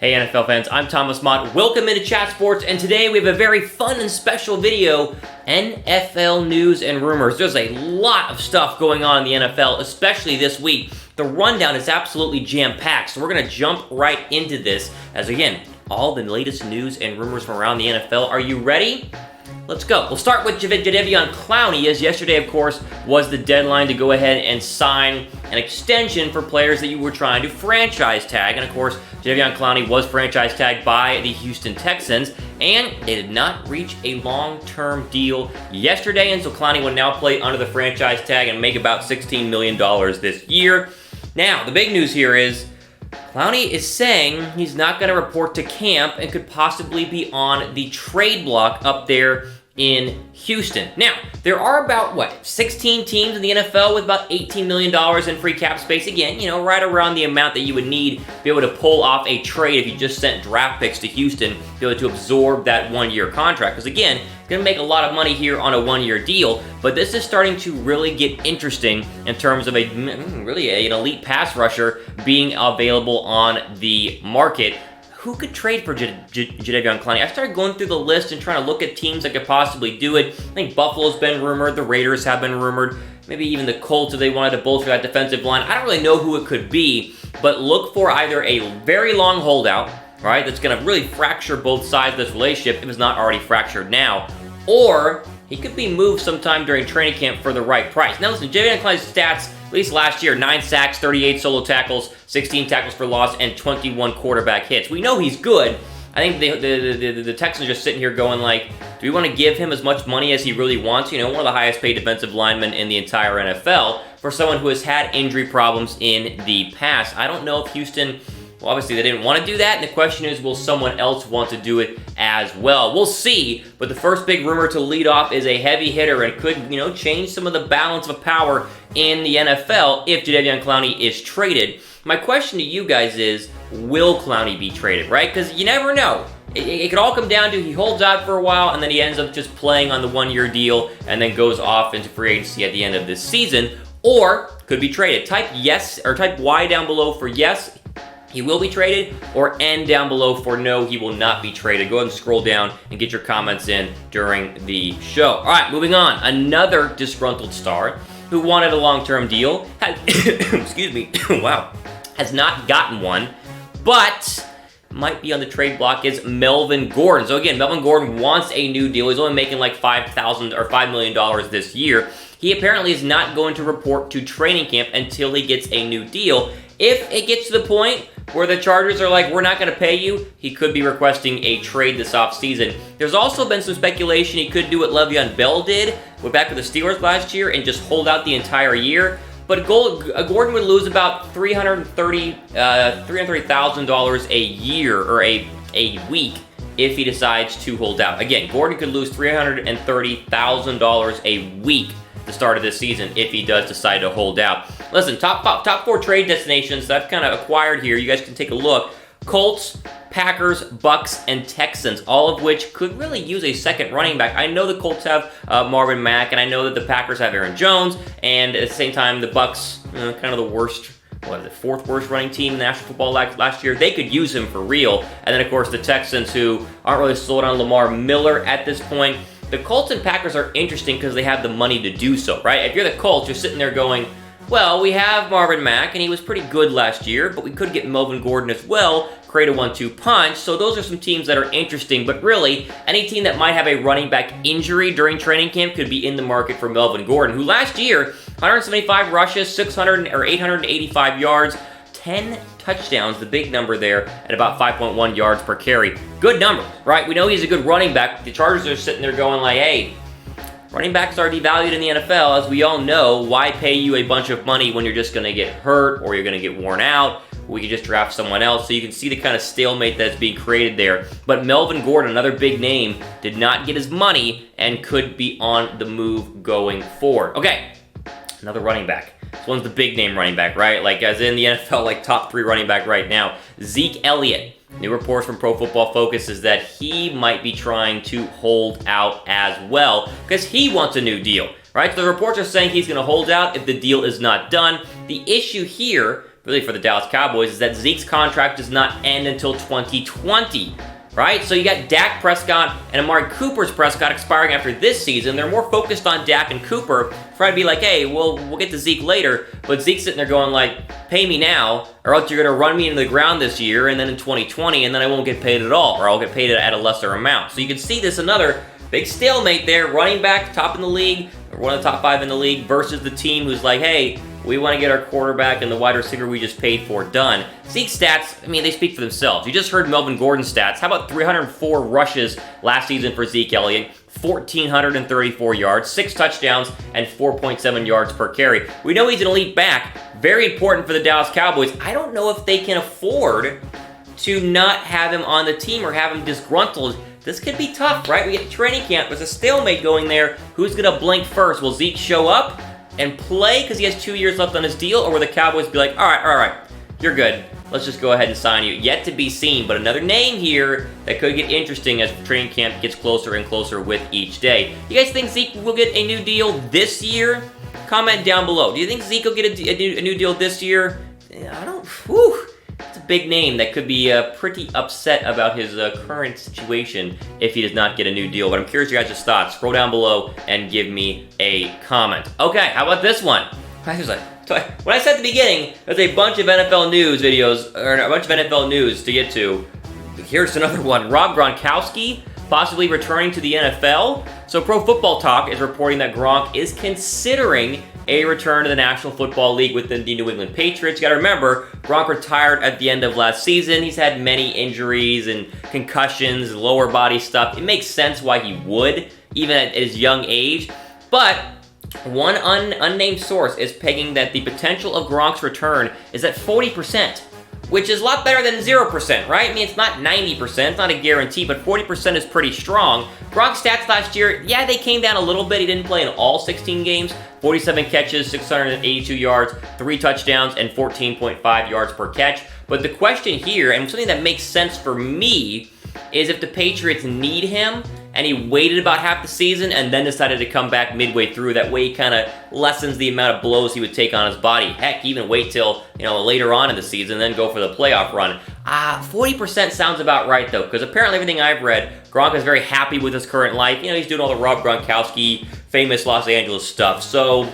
Hey NFL fans, I'm Thomas Mott. Welcome into Chat Sports, and today we have a very fun and special video, NFL news and rumors. There's a lot of stuff going on in the NFL, especially this week. The rundown is absolutely jam-packed, so we're going to jump right into this, as again, all the latest news and rumors from around the NFL. Are you ready? Let's go. We'll start with Jadeveon Clowney, as yesterday, of course, was the deadline to go ahead and sign an extension for players that you were trying to franchise tag. And, of course, Jadeveon Clowney was franchise tagged by the Houston Texans, and they did not reach a long-term deal yesterday, and so Clowney will now play under the franchise tag and make about $16 million this year. Now, the big news here is Clowney is saying he's not going to report to camp and could possibly be on the trade block up there in Houston. Now, there are about, 16 teams in the NFL with about $18 million in free cap space. Again, you know, right around the amount that you would need to be able to pull off a trade if you just sent draft picks to Houston to be able to absorb that one-year contract. Because again, going to make a lot of money here on a one-year deal, but this is starting to really get interesting in terms of an elite pass rusher being available on the market. Who could trade for Jadeveon Clowney? I started going through the list and trying to look at teams that could possibly do it. I think Buffalo's been rumored, the Raiders have been rumored, maybe even the Colts if they wanted to bolster that defensive line. I don't really know who it could be, but look for either a very long holdout, right, that's going to really fracture both sides of this relationship if it's not already fractured now, or he could be moved sometime during training camp for the right price. Now listen, Jadeveon Clowney's stats, at least last year, 9 sacks, 38 solo tackles, 16 tackles for loss, and 21 quarterback hits. We know he's good. I think the Texans are just sitting here going like, do we want to give him as much money as he really wants? You know, one of the highest paid defensive linemen in the entire NFL for someone who has had injury problems in the past. I don't know if Houston, well, obviously they didn't want to do that, and the question is, will someone else want to do it as well? We'll see, but the first big rumor to lead off is a heavy hitter and could, you know, change some of the balance of power in the NFL if Jadeveon Clowney is traded. My question to you guys is, will Clowney be traded, right? Because you never know. It could all come down to he holds out for a while and then he ends up just playing on the one-year deal and then goes off into free agency at the end of this season, or could be traded. Type yes, or type Y down below for yes, he will be traded, or N down below for no, he will not be traded. Go ahead and scroll down and get your comments in during the show. All right, moving on. Another disgruntled star who wanted a long-term deal, excuse me, wow, has not gotten one, but might be on the trade block is Melvin Gordon. So again, Melvin Gordon wants a new deal. He's only making like $5 million this year. He apparently is not going to report to training camp until he gets a new deal. If it gets to the point where the Chargers are like, we're not going to pay you, he could be requesting a trade this offseason. There's also been some speculation he could do what Le'Veon Bell did back with the Steelers last year and just hold out the entire year. But Gordon would lose about $330,000 a year or a week if he decides to hold out. Again, Gordon could lose $330,000 a week the start of this season if he does decide to hold out. Listen, top 4 trade destinations that I've kind of acquired here. You guys can take a look. Colts, Packers, Bucks, and Texans, all of which could really use a second running back. I know the Colts have Marvin Mack, and I know that the Packers have Aaron Jones, and at the same time, the Bucks, kind of the worst, fourth worst running team in the National Football last year. They could use him for real. And then, of course, the Texans, who aren't really sold on Lamar Miller at this point. The Colts and Packers are interesting because they have the money to do so, right? If you're the Colts, you're sitting there going, well, we have Marvin Mack, and he was pretty good last year, but we could get Melvin Gordon as well, create a 1-2 punch. So those are some teams that are interesting, but really, any team that might have a running back injury during training camp could be in the market for Melvin Gordon, who last year, 175 rushes, 885 yards, 10 touchdowns, the big number there, at about 5.1 yards per carry. Good number, right? We know he's a good running back. The Chargers are sitting there going like, hey, running backs are devalued in the NFL, as we all know. Why pay you a bunch of money when you're just going to get hurt or you're going to get worn out? We could just draft someone else. So you can see the kind of stalemate that's being created there. But Melvin Gordon, another big name, did not get his money and could be on the move going forward. Okay, another running back. This one's the big name running back, right? Like, as in the NFL, like top 3 running back right now. Zeke Elliott. New reports from Pro Football Focus is that he might be trying to hold out as well because he wants a new deal, right? So the reports are saying he's going to hold out if the deal is not done. The issue here really for the Dallas Cowboys, is that Zeke's contract does not end until 2020. Right? So you got Dak Prescott and Amari Cooper's Prescott expiring after this season. They're more focused on Dak and Cooper. Trying to be like, hey, we'll get to Zeke later. But Zeke's sitting there going like, pay me now, or else you're going to run me into the ground this year, and then in 2020, and then I won't get paid at all, or I'll get paid at a lesser amount. So you can see this another big stalemate there. Running back, top in the league, or one of the top 5 in the league, versus the team who's like, hey, we want to get our quarterback and the wide receiver we just paid for done. Zeke's stats, I mean, they speak for themselves. You just heard Melvin Gordon's stats. How about 304 rushes last season for Zeke Elliott, 1,434 yards, 6 touchdowns, and 4.7 yards per carry. We know he's an elite back. Very important for the Dallas Cowboys. I don't know if they can afford to not have him on the team or have him disgruntled. This could be tough, right? We get training camp. There's a stalemate going there. Who's going to blink first? Will Zeke show up and play because he has 2 years left on his deal, or will the Cowboys be like, all right, you're good. Let's just go ahead and sign you. Yet to be seen, but another name here that could get interesting as training camp gets closer and closer with each day. You guys think Zeke will get a new deal this year? Comment down below. Do you think Zeke will get a new deal this year? I don't, whew. It's a big name that could be pretty upset about his current situation if he does not get a new deal. But I'm curious your guys' thoughts. Scroll down below and give me a comment. Okay, how about this one? When I said at the beginning, there's a bunch of NFL news videos, or a bunch of NFL news to get to. Here's another one. Rob Gronkowski possibly returning to the NFL. So Pro Football Talk is reporting that Gronk is considering a return to the National Football League within the New England Patriots. You gotta remember, Gronk retired at the end of last season. He's had many injuries and concussions, lower body stuff. It makes sense why he would, even at his young age. But one unnamed source is pegging that the potential of Gronk's return is at 40%, which is a lot better than 0%, right? I mean, it's not 90%, it's not a guarantee, but 40% is pretty strong. Gronk's stats last year, yeah, they came down a little bit. He didn't play in all 16 games. 47 catches, 682 yards, 3 touchdowns, and 14.5 yards per catch. But the question here, and something that makes sense for me, is if the Patriots need him, and he waited about half the season and then decided to come back midway through. That way he kind of lessens the amount of blows he would take on his body. Heck, even wait till, later on in the season, then go for the playoff run. 40% sounds about right, though, because apparently everything I've read, Gronk is very happy with his current life. He's doing all the Rob Gronkowski, famous Los Angeles stuff. So,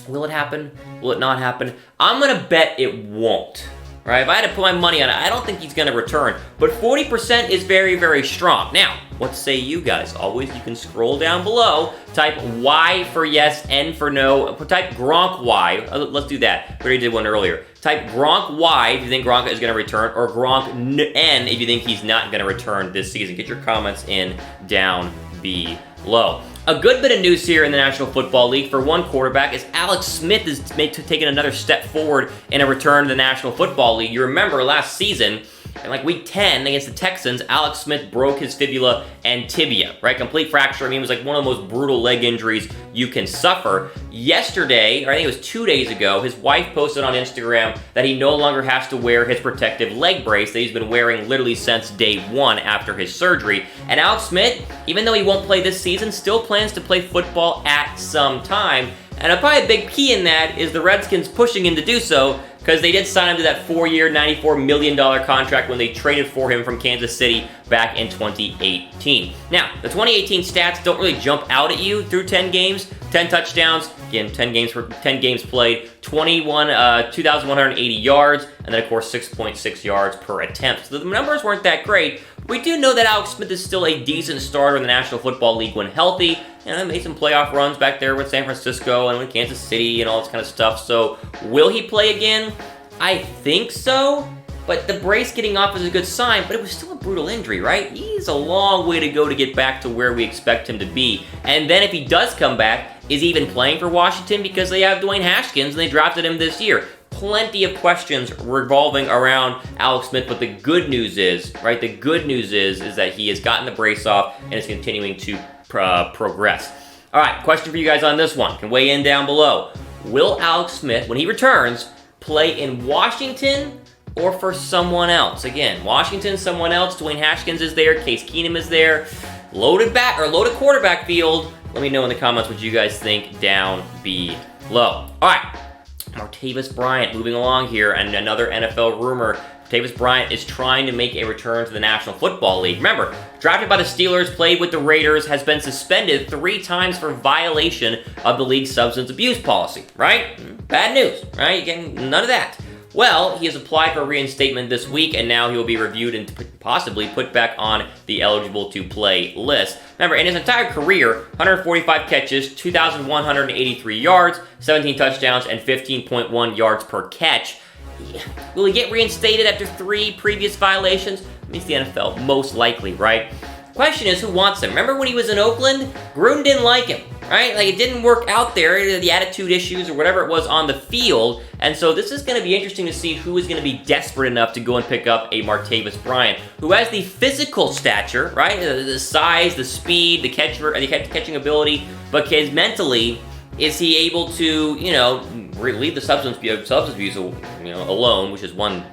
will it happen? Will it not happen? I'm going to bet it won't. Right? If I had to put my money on it, I don't think he's going to return. But 40% is very, very strong. Now, what say you guys? Always, you can scroll down below, type Y for yes, N for no. Type Gronk Y. Let's do that. We already did one earlier. Type Gronk Y if you think Gronk is going to return, or Gronk N if you think he's not going to return this season. Get your comments in down below. A good bit of news here in the National Football League for one quarterback is Alex Smith is taking another step forward in a return to the National Football League. You remember last season, in like week 10 against the Texans, Alex Smith broke his fibula and tibia, right? Complete fracture. I mean, it was like one of the most brutal leg injuries you can suffer. Yesterday, or I think it was 2 days ago, his wife posted on Instagram that he no longer has to wear his protective leg brace that he's been wearing literally since day 1 after his surgery. And Alex Smith, even though he won't play this season, still plans to play football at some time. And probably a big key in that is the Redskins pushing him to do so, because they did sign him to that 4-year, $94 million contract when they traded for him from Kansas City back in 2018. Now, the 2018 stats don't really jump out at you through 10 games. 10 touchdowns, again, 10 games played, 2,180 yards, and then, of course, 6.6 yards per attempt. So the numbers weren't that great. We do know that Alex Smith is still a decent starter in the National Football League when healthy, and made some playoff runs back there with San Francisco and with Kansas City and all this kind of stuff. So, will he play again? I think so, but the brace getting off is a good sign, but it was still a brutal injury, right? He's a long way to go to get back to where we expect him to be. And then if he does come back, is he even playing for Washington because they have Dwayne Haskins and they drafted him this year? Plenty of questions revolving around Alex Smith, but the good news is, right, the good news is that he has gotten the brace off and is continuing to progress. All right, question for you guys on this one. You can weigh in down below. Will Alex Smith, when he returns, play in Washington or for someone else? Again, Washington, someone else. Dwayne Haskins is there. Case Keenum is there. Loaded quarterback field. Let me know in the comments what you guys think down below. All right. Martavis Bryant, moving along here, and another NFL rumor. Martavis Bryant is trying to make a return to the National Football League. Remember, drafted by the Steelers, played with the Raiders, has been suspended 3 times for violation of the league's substance abuse policy, right? Bad news, right? Again, none of that. Well, he has applied for reinstatement this week, and now he will be reviewed and possibly put back on the eligible to play list. Remember, in his entire career, 145 catches, 2,183 yards, 17 touchdowns, and 15.1 yards per catch. Will he get reinstated after 3 previous violations? I mean, it's the NFL, most likely, right? Question is, who wants him? Remember when he was in Oakland? Gruden didn't like him, right? Like, it didn't work out there, the attitude issues or whatever it was on the field, and so this is going to be interesting to see who is going to be desperate enough to go and pick up a Martavis Bryant, who has the physical stature, right? The size, the speed, the catching ability, but mentally, is he able to, you know, leave the substance abuse, alone, which is one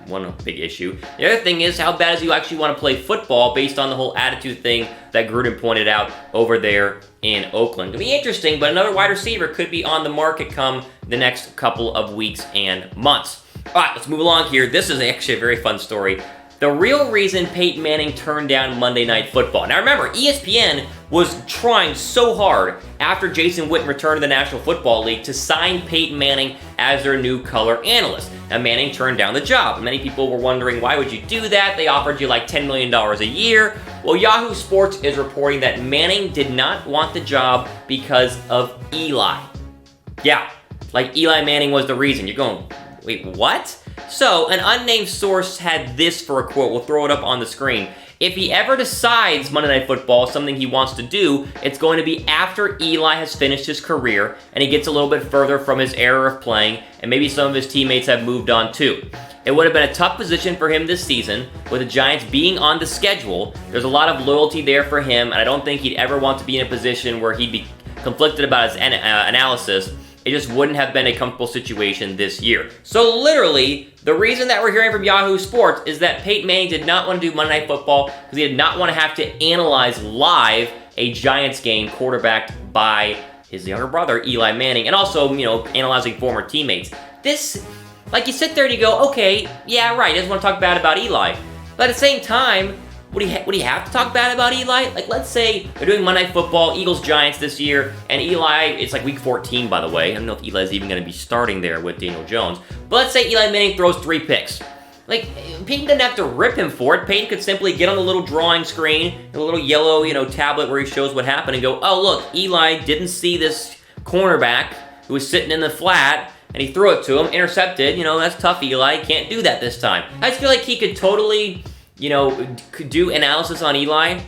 big issue. The other thing is, how bad do you actually want to play football based on the whole attitude thing that Gruden pointed out over there in Oakland? It'll be interesting, but another wide receiver could be on the market come the next couple of weeks and months. All right, let's move along here. This is actually a very fun story. The real reason Peyton Manning turned down Monday Night Football. Now remember, ESPN was trying so hard after Jason Witten returned to the National Football League to sign Peyton Manning as their new color analyst. Now Manning turned down the job. Many people were wondering, why would you do that? They offered you like $10 million a year. Well, Yahoo Sports is reporting that Manning did not want the job because of Eli. Yeah, like Eli Manning was the reason. You're going, wait, what? So, an unnamed source had this for a quote. We'll throw it up on the screen. If he ever decides Monday Night Football is something he wants to do, it's going to be after Eli has finished his career and he gets a little bit further from his era of playing, and maybe some of his teammates have moved on too. It would have been a tough position for him this season, with the Giants being on the schedule. There's a lot of loyalty there for him, and I don't think he'd ever want to be in a position where he'd be conflicted about his analysis. It just wouldn't have been a comfortable situation this year. So literally, the reason that we're hearing from Yahoo Sports is that Peyton Manning did not want to do Monday Night Football because he did not want to have to analyze live a Giants game quarterbacked by his younger brother, Eli Manning, and also, you know, analyzing former teammates. This, like, you sit there and you go, okay, yeah, right, he doesn't want to talk bad about Eli. But at the same time, would he have to talk bad about Eli? Like, let's say they're doing Monday Night Football, Eagles-Giants this year, and Eli, it's like week 14, by the way. I don't know if Eli's even going to be starting there with Daniel Jones. But let's say Eli Manning throws 3 picks. Like, Peyton didn't have to rip him for it. Peyton could simply get on the little drawing screen, the little yellow, tablet where he shows what happened, and go, oh, look, Eli didn't see this cornerback who was sitting in the flat, and he threw it to him, intercepted. That's tough, Eli. Can't do that this time. I just feel like he could totally, could do analysis on Eli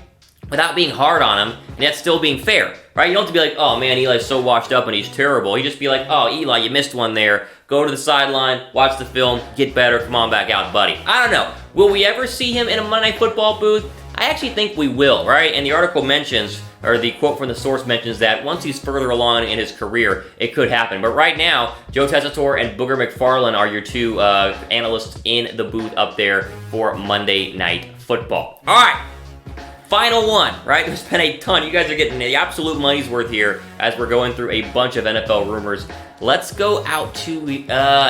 without being hard on him, and yet still being fair, right? You don't have to be like, oh man, Eli's so washed up and he's terrible. You just be like, oh, Eli, you missed one there. Go to the sideline, watch the film, get better, come on back out, buddy. I don't know. Will we ever see him in a Monday Night Football booth? I actually think we will, right? And the article mentions, or the quote from the source mentions that once he's further along in his career, it could happen. But right now, Joe Tessitore and Booger McFarland are your 2 analysts in the booth up there for Monday Night Football. All right. Final one, right? There's been a ton. You guys are getting the absolute money's worth here as we're going through a bunch of NFL rumors. Let's go out to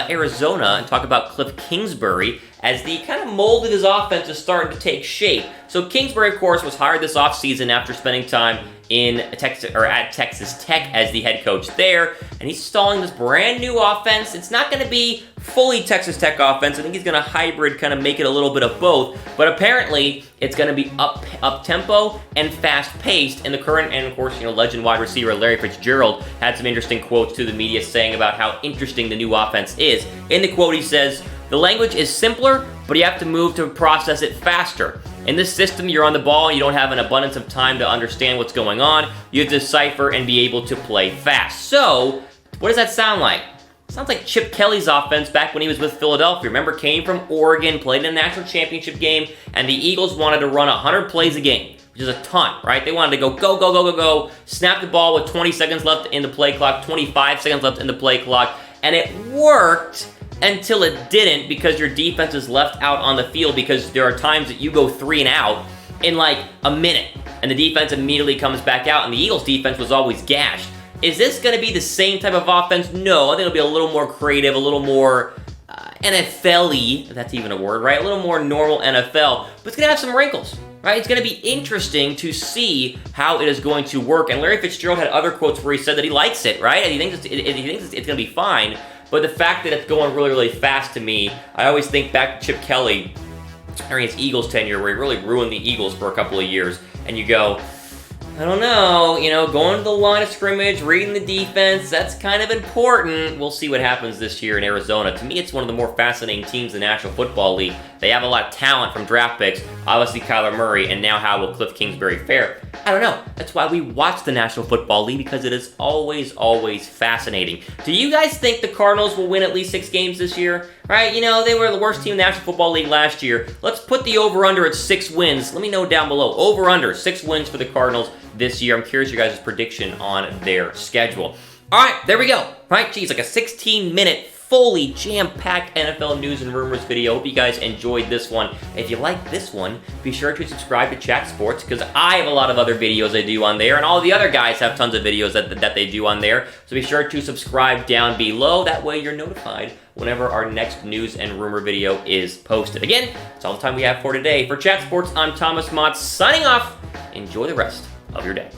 Arizona and talk about Cliff Kingsbury as the kind of mold of his offense is starting to take shape. So Kingsbury, of course, was hired this offseason after spending time in Texas, or at Texas Tech as the head coach there, and he's installing this brand new offense. It's not going to be fully Texas Tech offense. I think he's going to hybrid, kind of make it a little bit of both, but apparently it's going to be up tempo and fast paced. And the current, and of course, legend wide receiver Larry Fitzgerald had some interesting quotes to the media saying about how interesting the new offense is. In the quote, he says, "The language is simpler, but you have to move to process it faster. In this system, you're on the ball, you don't have an abundance of time to understand what's going on. You have to decipher and be able to play fast." So, what does that sound like? Sounds like Chip Kelly's offense back when he was with Philadelphia. Remember, came from Oregon, played in a national championship game, and the Eagles wanted to run 100 plays a game, which is a ton, right? They wanted to go, snap the ball with 20 seconds left in the play clock, 25 seconds left in the play clock, and it worked until it didn't, because your defense is left out on the field, because there are times that you go 3 and out in like a minute, and the defense immediately comes back out, and the Eagles defense was always gashed. Is this going to be the same type of offense? No, I think it'll be a little more creative, a little more NFL-y, if that's even a word, right? A little more normal NFL, but it's going to have some wrinkles, right? It's going to be interesting to see how it is going to work, and Larry Fitzgerald had other quotes where he said that he likes it, right? And he thinks it's going to be fine, but the fact that it's going really, really fast to me, I always think back to Chip Kelly during his Eagles tenure where he really ruined the Eagles for a couple of years, and you go, I don't know, going to the line of scrimmage, reading the defense, that's kind of important. We'll see what happens this year in Arizona. To me, it's one of the more fascinating teams in the National Football League. They have a lot of talent from draft picks, obviously Kyler Murray, and now how will Cliff Kingsbury fare? I don't know. That's why we watch the National Football League, because it is always, always fascinating. Do you guys think the Cardinals will win at least 6 games this year? Right, they were the worst team in the National Football League last year. Let's put the over-under at 6 wins. Let me know down below. Over-under, 6 wins for the Cardinals this year. I'm curious your guys' prediction on their schedule. All right, there we go. Right, geez, like a 16-minute, fully jam-packed NFL news and rumors video. Hope you guys enjoyed this one. If you like this one, be sure to subscribe to Chat Sports, because I have a lot of other videos I do on there, and all the other guys have tons of videos that they do on there. So be sure to subscribe down below. That way you're notified whenever our next news and rumor video is posted. Again, that's all the time we have for today. For Chat Sports, I'm Thomas Mott, signing off. Enjoy the rest of your day.